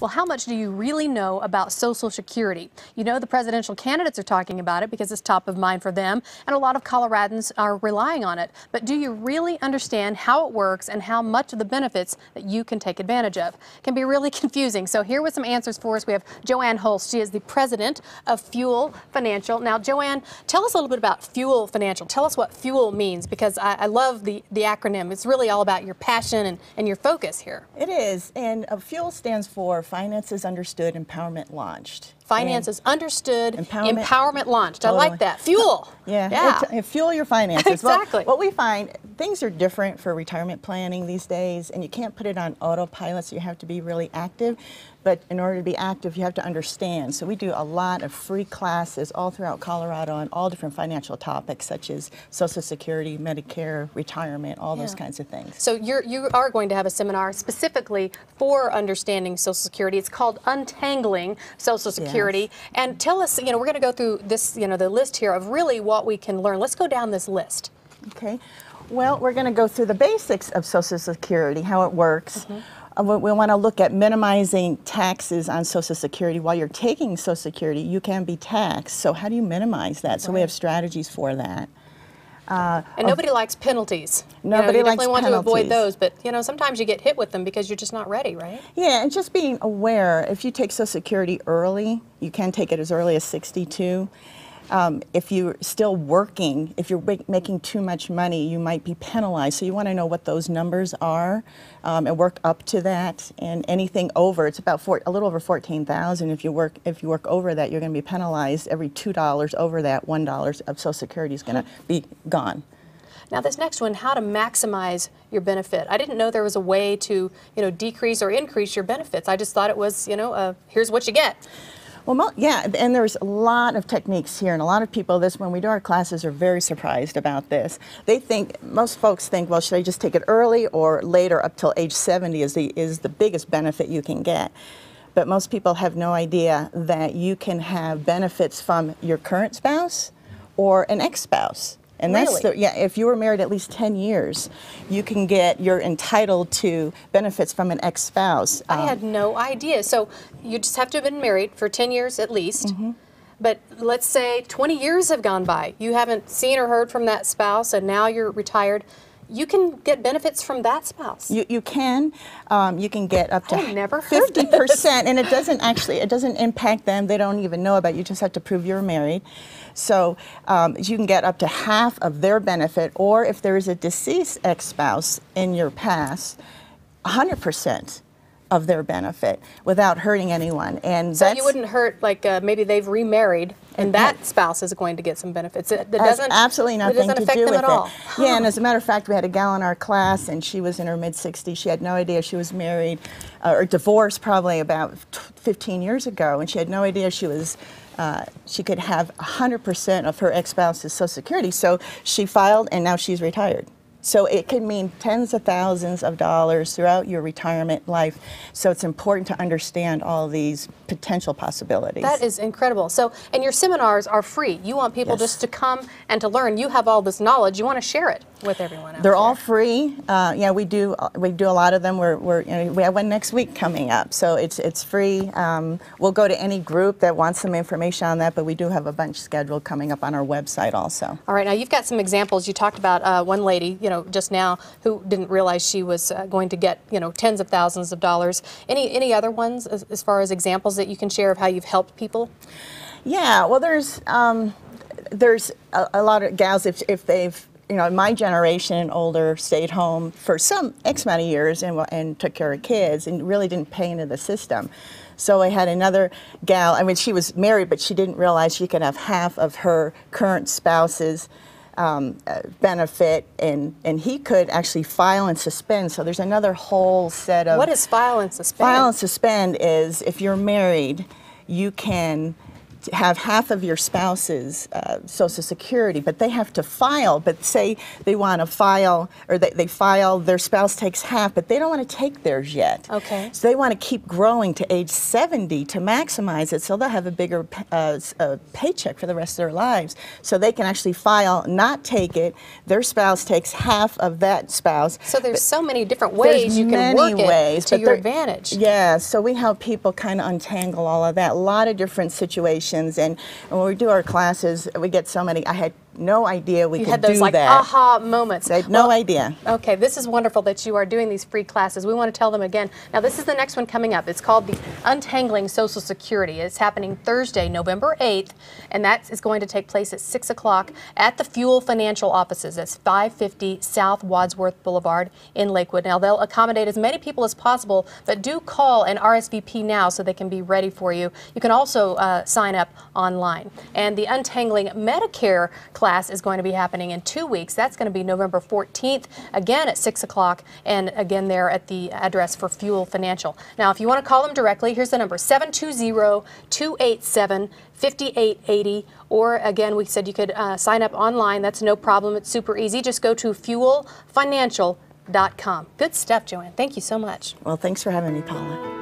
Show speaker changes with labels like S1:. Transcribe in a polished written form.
S1: Well, how much do you really know about Social Security? You know, the presidential candidates are talking about it because it's top of mind for them, and a lot of Coloradans are relying on it. But do you really understand how it works and how much of the benefits that you can take advantage of? It can be really confusing. So here with some answers for us, we have Joanne Holst. She is the president of Fuel Financial. Now, Joanne, tell us a little bit about Fuel Financial. Tell us what Fuel means, because I love the acronym. It's really all about your passion and your focus here.
S2: It is, and Fuel stands for Finances Understood, Empowerment Launched.
S1: Finances understood, empowerment launched.
S2: Totally.
S1: I like that. Fuel.
S2: Yeah. Fuel your finances.
S1: Exactly.
S2: Well, what we find, things are different for retirement planning these days, and you can't put it on autopilot, so you have to be really active. But in order to be active, you have to understand. So we do a lot of free classes all throughout Colorado on all different financial topics, such as Social Security, Medicare, retirement, all those kinds of things.
S1: So you are going to have a seminar specifically for understanding Social Security. It's called Untangling Social Security. Yes. And tell us, we're going to go through this, the list here of really what we can learn. Let's go down this list.
S2: Okay. Well, we're going to go through the basics of Social Security, how it works. We want to look at minimizing taxes on Social Security. While you're taking Social Security, you can be taxed. So how do you minimize that? So we have strategies for that.
S1: And nobody likes penalties.
S2: Nobody likes penalties.
S1: You definitely want to avoid those, but sometimes you get hit with them because you're just not ready, right?
S2: Yeah, and just being aware, if you take Social Security early, you can take it as early as 62. If you're still working, if you're making too much money, you might be penalized. So you want to know what those numbers are and work up to that. And anything over, it's about a little over $14,000. If you work over that, you're going to be penalized. Every $2 over that, $1 of Social Security is going to be gone.
S1: Now this next one, how to maximize your benefit. I didn't know there was a way to decrease or increase your benefits. I just thought it was here's what you get.
S2: Well, yeah, and there's a lot of techniques here, and a lot of people, when we do our classes, are very surprised about this. Most folks think, well, should I just take it early or later up till age 70 is the biggest benefit you can get. But most people have no idea that you can have benefits from your current spouse or an ex-spouse. And that's if you were married at least 10 years, you're entitled to benefits from an ex-spouse.
S1: I had no idea. So you just have to have been married for 10 years at least. But let's say 20 years have gone by. You haven't seen or heard from that spouse, and now you're retired. You can get benefits from that spouse.
S2: You can get up to
S1: 50%,
S2: and it doesn't impact them. They don't even know about it. You just have to prove you're married. So you can get up to half of their benefit, or if there is a deceased ex-spouse in your past, 100% of their benefit without hurting anyone. And
S1: so you wouldn't hurt, maybe they've remarried and that spouse is going to get some benefits. It doesn't
S2: absolutely nothing to do with it.
S1: Huh.
S2: Yeah, and as a matter of fact, we had a gal in our class, and she was in her mid-60s. She had no idea she was married or divorced probably about 15 years ago, and she had no idea she could have 100% of her ex-spouse's Social Security. So she filed, and now she's retired. So it can mean tens of thousands of dollars throughout your retirement life. So it's important to understand all these potential possibilities.
S1: That is incredible. So, and your seminars are free. You want people just to come and to learn. You have all this knowledge. You want to share it with everyone else.
S2: They're all free. Yeah, we do a lot of them. We have one next week coming up, so it's free. We'll go to any group that wants some information on that, but we do have a bunch scheduled coming up on our website also.
S1: All right, now you've got some examples. You talked about one lady, just now, who didn't realize she was going to get, tens of thousands of dollars. Any other ones as far as examples that you can share of how you've helped people?
S2: Yeah, well, there's a lot of gals if they've my generation and older stayed home for some X amount of years and took care of kids and really didn't pay into the system. So I had another gal, she was married, but she didn't realize she could have half of her current spouse's benefit, and he could actually file and suspend. So there's another whole set of...
S1: What is file and suspend?
S2: File and suspend is if you're married, you can have half of your spouse's Social Security, but they have to file. But say they want to file, or they file, their spouse takes half, but they don't want to take theirs yet.
S1: Okay.
S2: So they want to keep growing to age 70 to maximize it, so they'll have a bigger paycheck for the rest of their lives. So they can actually file, not take it. Their spouse takes half of that spouse.
S1: So there's so many different ways you can work it to your advantage.
S2: Yeah, so we help people kind of untangle all of that. A lot of different situations, and when we do our classes, we get so many. I had no idea we could do that.
S1: You had those like aha moments.
S2: I had no idea.
S1: Okay, this is wonderful that you are doing these free classes. We want to tell them again. Now, this is the next one coming up. It's called the Untangling Social Security. It's happening Thursday, November 8th, and that is going to take place at 6 o'clock at the Fuel Financial offices. That's 550 South Wadsworth Boulevard in Lakewood. Now, they'll accommodate as many people as possible, but do call and RSVP now so they can be ready for you. You can also sign up online. And the Untangling Medicare class is going to be happening in 2 weeks. That's going to be November 14th, again at 6 o'clock, and again there at the address for Fuel Financial. Now, if you want to call them directly, here's the number, 720-287-5880, or again, we said you could sign up online. That's no problem. It's super easy. Just go to fuelfinancial.com. Good stuff, Joanne. Thank you so much.
S2: Well, thanks for having me, Paula.